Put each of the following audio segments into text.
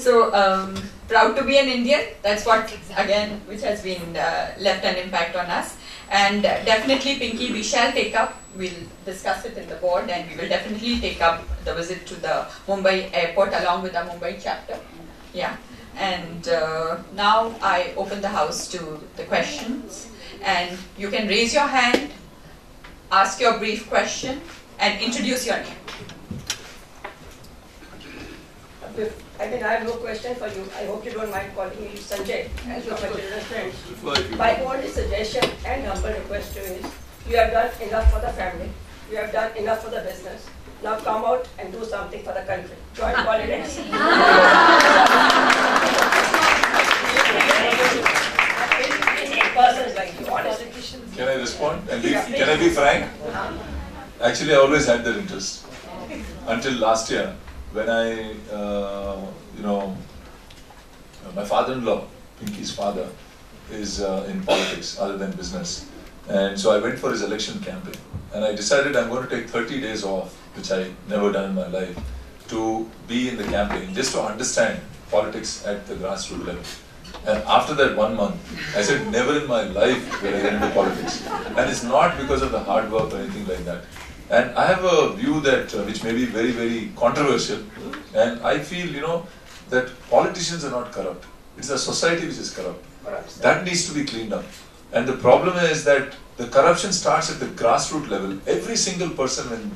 So, proud to be an Indian. That's what, again, which has been left an impact on us. And definitely, Pinky, we shall take up, we'll discuss it in the board, and we will definitely take up the visit to the Mumbai airport along with the Mumbai chapter. Yeah. And now I open the house to the questions. And you can raise your hand, ask your brief question, and introduce your name. I have no question for you. I hope you don't mind calling me Sanjay, as you are my children's friend. My only suggestion and humble request to you is, you have done enough for the family. You have done enough for the business. Now come out and do something for the country. Join politics. Can I respond? And can I be frank? Actually, I always had that interest. Until last year, when I, my father-in-law, Pinky's father, is in politics other than business. And so I went for his election campaign. And I decided I'm going to take 30 days off, which I never done in my life, to be in the campaign, just to understand politics at the grassroots level. And after that 1 month, I said, never in my life will I get into politics. And it's not because of the hard work or anything like that. And I have a view that, which may be very, very controversial. And I feel, that politicians are not corrupt. It's the society which is corrupt. That needs to be cleaned up. And the problem is that the corruption starts at the grassroots level. Every single person, when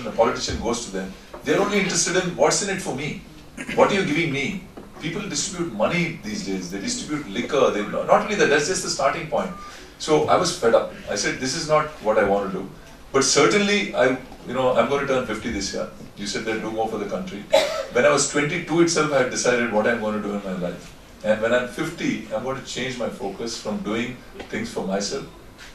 a politician goes to them, they're only interested in what's in it for me. What are you giving me? People distribute money these days. They distribute liquor. Not only that, that's just the starting point. So I was fed up. I said, this is not what I want to do. But certainly, I'm going to turn 50 this year. You said that do more for the country. When I was 22 itself, I had decided what I'm going to do in my life. And when I'm 50, I'm going to change my focus from doing things for myself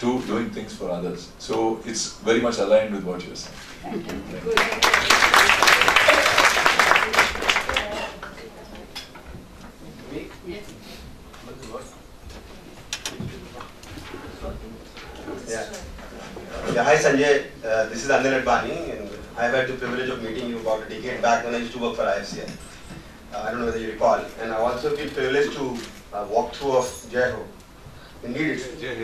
to doing things for others. So it's very much aligned with what you're saying. Yeah, hi Sanjay, this is Anil Advani, and I've had the privilege of meeting you about a decade back when I used to work for IFCI. I don't know whether you recall, and I also feel privileged to walk through of Jai Ho. You need it. Jai Ho.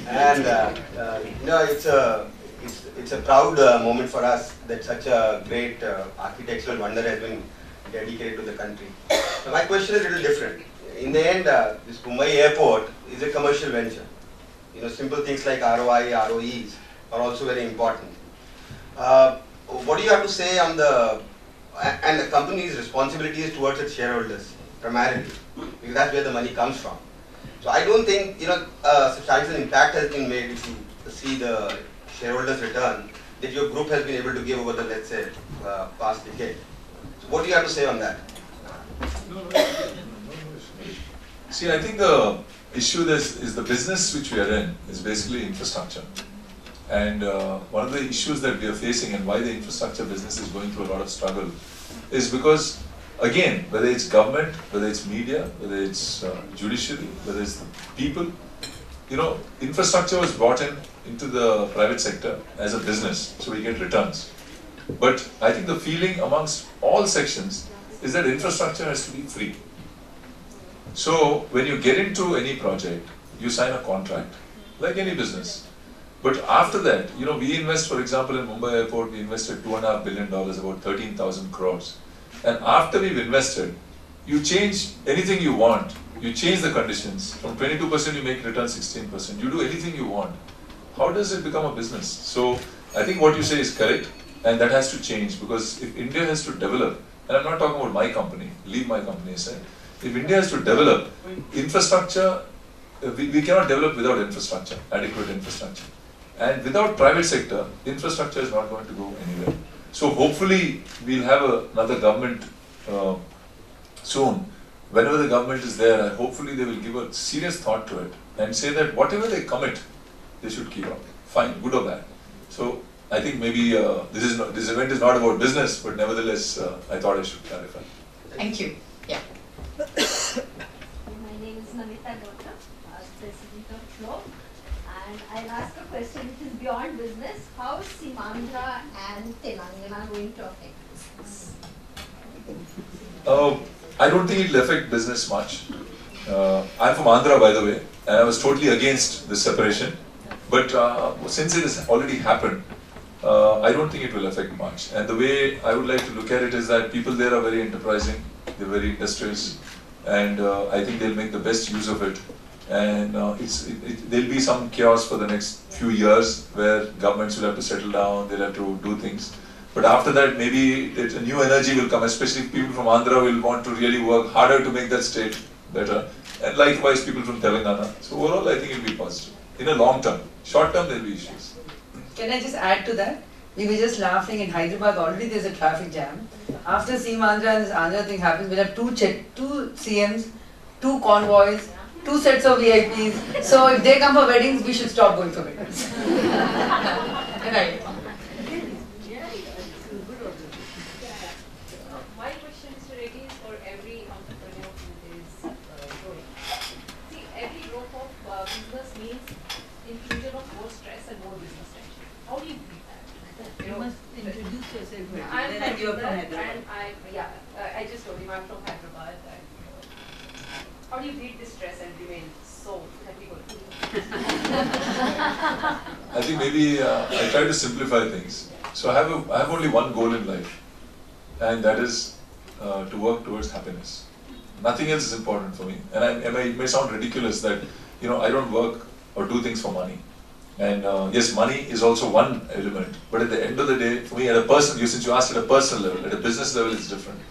And it's a proud moment for us that such a great architectural wonder has been dedicated to the country. So my question is a little different. In the end, this Mumbai airport is a commercial venture. Simple things like ROI, ROEs are also very important. What do you have to say on the company's responsibilities towards its shareholders, primarily, because that's where the money comes from. So I don't think, substantial impact has been made if you see the shareholders' return that your group has been able to give over the, let's say, past decade. So what do you have to say on that? See, I think the issue is the business which we are in is basically infrastructure. And one of the issues that we are facing and why the infrastructure business is going through a lot of struggle is because, again, whether it's government, whether it's media, whether it's judiciary, whether it's the people, infrastructure was brought into the private sector as a business, so we get returns. But I think the feeling amongst all sections is that infrastructure has to be free. So when you get into any project, you sign a contract, like any business. But after that, we invest, for example, in Mumbai airport, we invested $2.5 billion, about 13,000 crores. And after we've invested, you change anything you want. You change the conditions. From 22% you make return 16%. You do anything you want. How does it become a business? So I think what you say is correct, and that has to change, because if India has to develop, and I'm not talking about my company, leave my company aside. If India has to develop infrastructure, we cannot develop without infrastructure, adequate infrastructure. And without private sector, infrastructure is not going to go anywhere. So hopefully we'll have another government soon. Whenever the government is there, hopefully they will give a serious thought to it and say that whatever they commit, they should keep up. Fine, good or bad. So I think maybe this event is not about business, but nevertheless, I thought I should clarify. Thank you. Yeah. My name is Neeta Boochra, President of Flow, and I'll ask a question which is beyond business. How is Simandra and Telangana going to affect business? I don't think it will affect business much. I'm from Andhra, by the way, and I was totally against this separation. But since it has already happened, I don't think it will affect much. And the way I would like to look at it is that people there are very enterprising, they're very industrious, and I think they'll make the best use of it. And there'll be some chaos for the next few years where governments will have to settle down, they'll have to do things. But after that, maybe a new energy will come, especially people from Andhra will want to really work harder to make that state better. And likewise, people from Telangana. So overall, I think it will be positive. In a long term. Short term, there will be issues. Can I just add to that? We were just laughing in Hyderabad, already there's a traffic jam. After Seemandhra and this Andhra thing happens, we'll have two CMs, 2 convoys, 2 sets of VIPs. So if they come for weddings, we should stop going for weddings. Right. My question, Mr. Reddy, is for every entrepreneur who is growing. See, every growth of business means infusion of more stress and more business tension. How do you beat that? You must introduce yourself. I'm from Hyderabad, and I just told you I'm from Hyderabad. How do you beat this stress and remain so happy-go-lucky? I think maybe I try to simplify things. So I have only one goal in life, and that is to work towards happiness. Nothing else is important for me. And it may sound ridiculous that I don't work or do things for money. And yes, money is also one element. But at the end of the day, for me, at a personal, since you asked at a personal level, at a business level, it's different.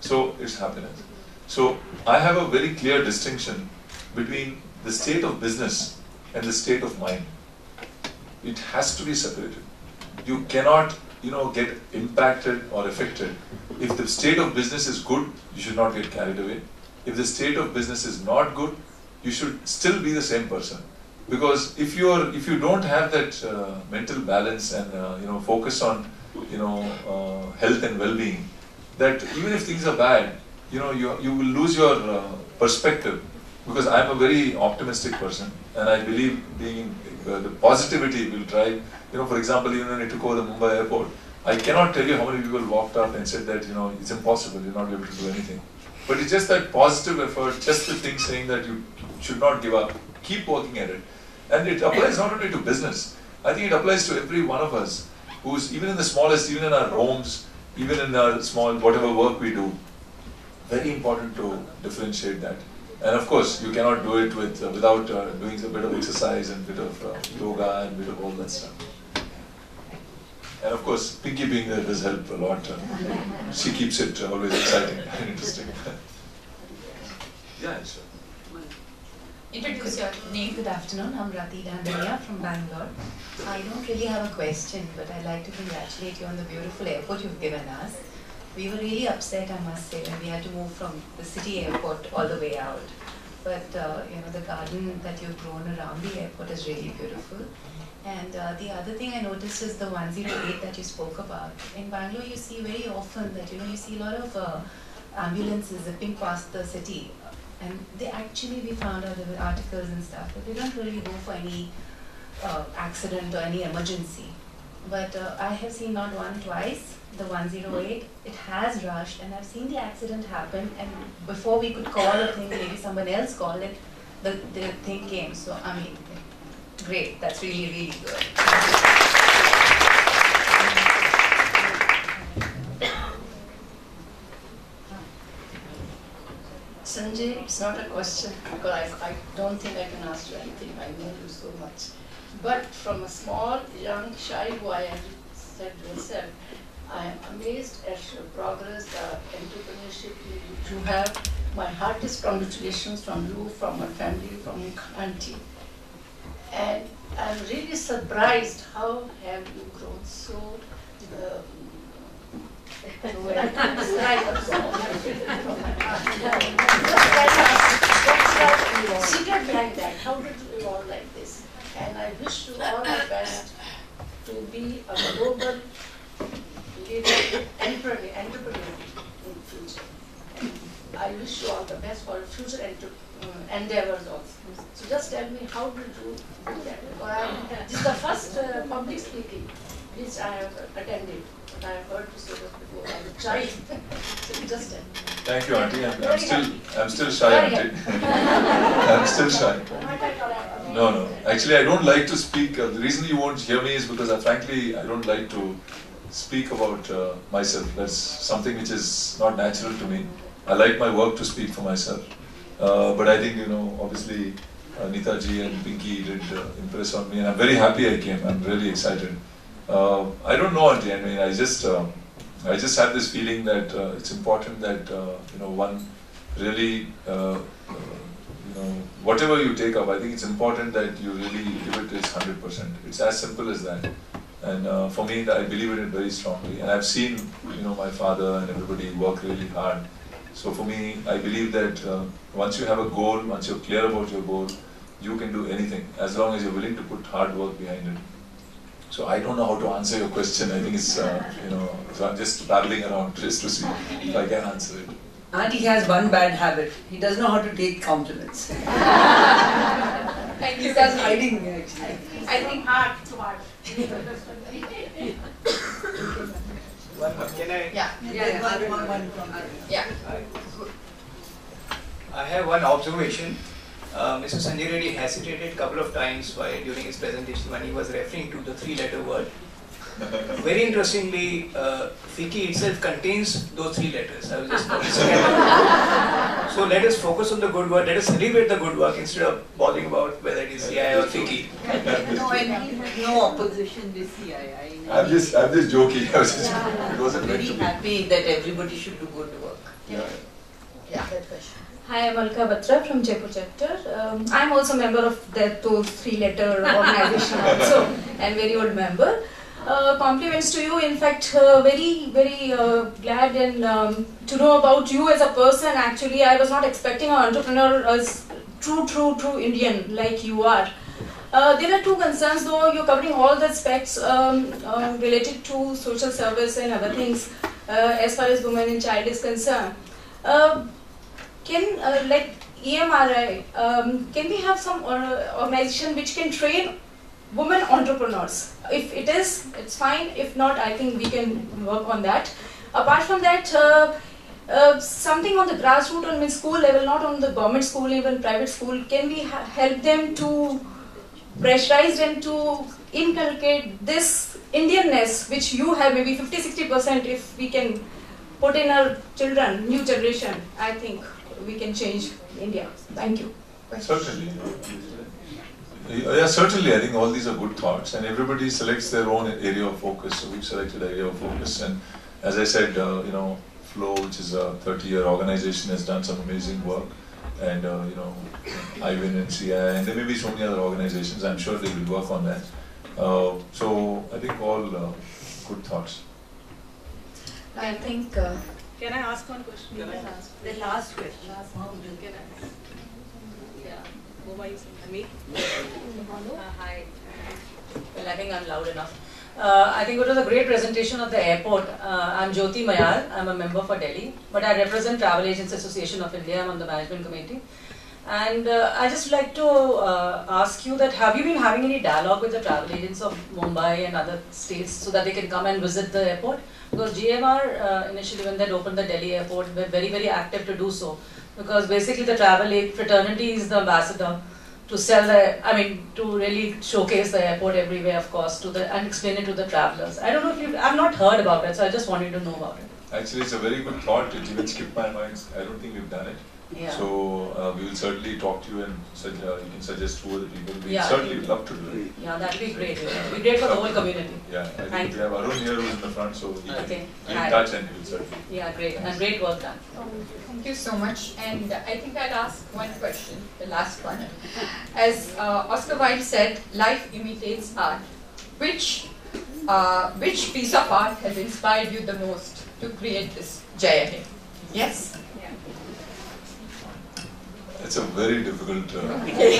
So it's happiness. So I have a very clear distinction between the state of business and the state of mind. It has to be separated. You cannot, get impacted or affected. If the state of business is good, you should not get carried away. If the state of business is not good, you should still be the same person. Because if you don't have that mental balance and focus on health and well-being, that even if things are bad, you will lose your perspective. Because I'm a very optimistic person, and I believe the positivity will drive. For example, even when I took over the Mumbai airport, I cannot tell you how many people walked up and said that it's impossible, you're not able to do anything. But it's just that positive effort, just the thing saying that you should not give up, keep working at it. And it applies not only to business, I think it applies to every one of us, who's even in the smallest, even in our homes, even in our small, whatever work we do. Very important to differentiate that. And of course, you cannot do it without doing a bit of exercise and a bit of yoga and a bit of all that stuff. And of course, Pinky being there does help a lot. She keeps it always exciting and interesting. Yeah, sure. Introduce your name. Good afternoon, I'm Rati Dandania from Bangalore. I don't really have a question, but I'd like to congratulate you on the beautiful airport you've given us. We were really upset, I must say, when we had to move from the city airport all the way out. But the garden that you've grown around the airport is really beautiful. And the other thing I noticed is the 108 that you spoke about. In Bangalore, you see very often that you see a lot of ambulances zipping past the city. And they actually, we found out there were articles and stuff, but they don't really go for any accident or any emergency. But I have seen not one, twice, the 108, it has rushed, and I've seen the accident happen, and before we could call a thing, maybe someone else called it, the thing came. So, I mean, great, that's really, really good. Sanjay, it's not a question because I don't think I can ask you anything. I know you so much. But from a small, young, shy boy, as you said yourself, I am amazed at your progress, the entrepreneurship you have. My heartiest congratulations from you, from my family, from your auntie. And I'm really surprised how have you grown so secret like that. How did you evolve like this? And I wish you all the best to be a global leader, entrepreneur in future. I wish you all the best for future endeavors also. So just tell me, how did you do that? This is the first public speaking which I have attended, but I have heard you say this before as a child. So just tell me. Thank you, Auntie. I'm still shy, Auntie. I'm still shy. No. Actually, I don't like to speak. The reason you won't hear me is because, frankly, I don't like to speak about myself. That's something which is not natural to me. I like my work to speak for myself. But I think, obviously, Neeta ji and Pinky did impress on me, and I'm very happy I came. I'm really excited. I don't know, Auntie. I mean, I just have this feeling that it's important that one really whatever you take up, I think it's important that you really give it its 100%. It's as simple as that. And for me, I believe in it very strongly. And I've seen my father and everybody work really hard. So for me, I believe that once you have a goal, once you're clear about your goal, you can do anything as long as you're willing to put hard work behind it. So I don't know how to answer your question. I think it's, so I'm just babbling around just to see if I can answer it. Auntie has one bad habit. He doesn't know how to take compliments. Thank you. He's hiding me actually. I think hard, too hard. Can I? Yeah. Yeah. I have one observation. Mr. Sanjay Reddy hesitated a couple of times during his presentation when he was referring to the three-letter word. Very interestingly, FICCI itself contains those three letters. I was just noticing it. So let us focus on the good work. Let us celebrate the good work instead of bothering about whether it is CII or FICCI. No opposition this year. I'm just joking. It wasn't meant Very to be. happy that everybody should do good work. Yeah. That question. Hi, I'm Alka Batra from Jaipur chapter. I'm also a member of those three-letter organization also, and very old member. Compliments to you. In fact, very glad and to know about you as a person. Actually, I was not expecting an entrepreneur as true Indian like you are. There are two concerns, though you're covering all the aspects related to social service and other things as far as women and child is concerned. Can like EMRI, can we have some organization which can train women entrepreneurs? If it is, it's fine. If not, I think we can work on that. Apart from that, something on the grassroots or school level, not on the government school, even private school, can we help them to pressurize them to inculcate this Indianness which you have, maybe 50-60%, if we can put in our children, new generation, I think we can change India. Thank you. Certainly. Yeah, certainly. I think all these are good thoughts, and everybody selects their own area of focus. So we've selected area of focus, and as I said, Flow, which is a 30-year organization, has done some amazing work, and IWIN and CI, and there may be so many other organizations. I'm sure they will work on that. So I think all good thoughts. I think. Can I ask one question? The last question. Can I? Yeah. Who are you saying? Me? Hi. Well, I think I'm loud enough. I think it was a great presentation at the airport. I'm Jyoti Mayar. I'm a member for Delhi, but I represent Travel Agents Association of India. I'm on the management committee. And I just like to ask you that have you been having any dialogue with the travel agents of Mumbai and other states so that they can come and visit the airport? Because GMR initially when they opened the Delhi airport were very active to do so. Because basically the travel fraternity is the ambassador to sell to really showcase the airport everywhere, of course, and explain it to the travelers. I don't know if I've not heard about it, so I just wanted to know about it. Actually, it's a very good thought. It even skipped my mind. I don't think we've done it. Yeah. So we will certainly talk to you, and you can suggest who are the people. We Yeah, certainly would love to do it. Yeah, that would be great. It would be great for the whole community. Yeah, I think we have Arun here who's in the front, so he can be in Hi. touch and he will certainly. Yeah, great. And great work done. Thank you so much. And I think I'll ask one question, the last one. As Oscar Wilde said, life imitates art. Which piece of art has inspired you the most to create this Jaya Hai? Yes? It's a very difficult Okay.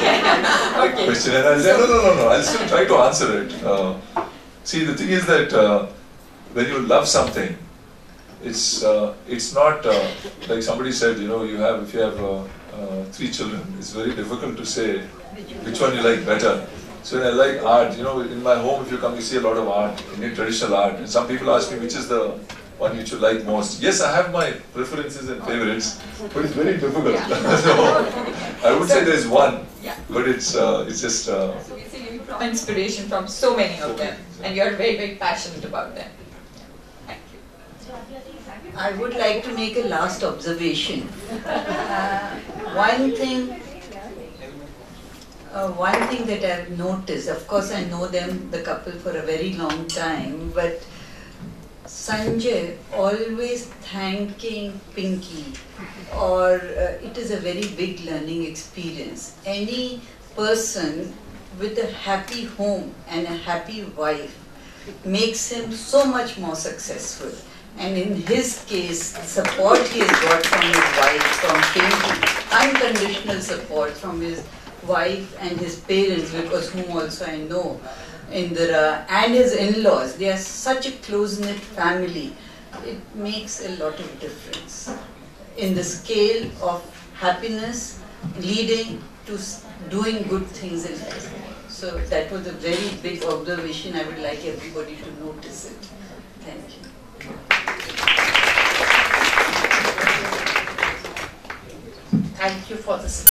question, and I'll say, no. I'll still try to answer it. See, the thing is that when you love something, it's not like somebody said. If you have 3 children, it's very difficult to say which one you like better. So when I like art, in my home, if you come, you see a lot of art, Indian traditional art, and some people ask me which is the one which you like most. Yes, I have my preferences and favorites, but it's very difficult. So I would say there's one, but it's just. So we see you draw inspiration from so many of them, and you're very, very passionate about them. Thank you. I would like to make a last observation. One thing that I've noticed, of course I know them, the couple, for a very long time, but Sanjay always thanking Pinky, or it is a very big learning experience. Any person with a happy home and a happy wife makes him so much more successful. And in his case, the support he has got from his wife, from Pinky, unconditional support from his wife and his parents, because whom also I know, Indira, and his in-laws. They are such a close-knit family. It makes a lot of difference in the scale of happiness leading to doing good things in life. So that was a very big observation. I would like everybody to notice it. Thank you. Thank you for this.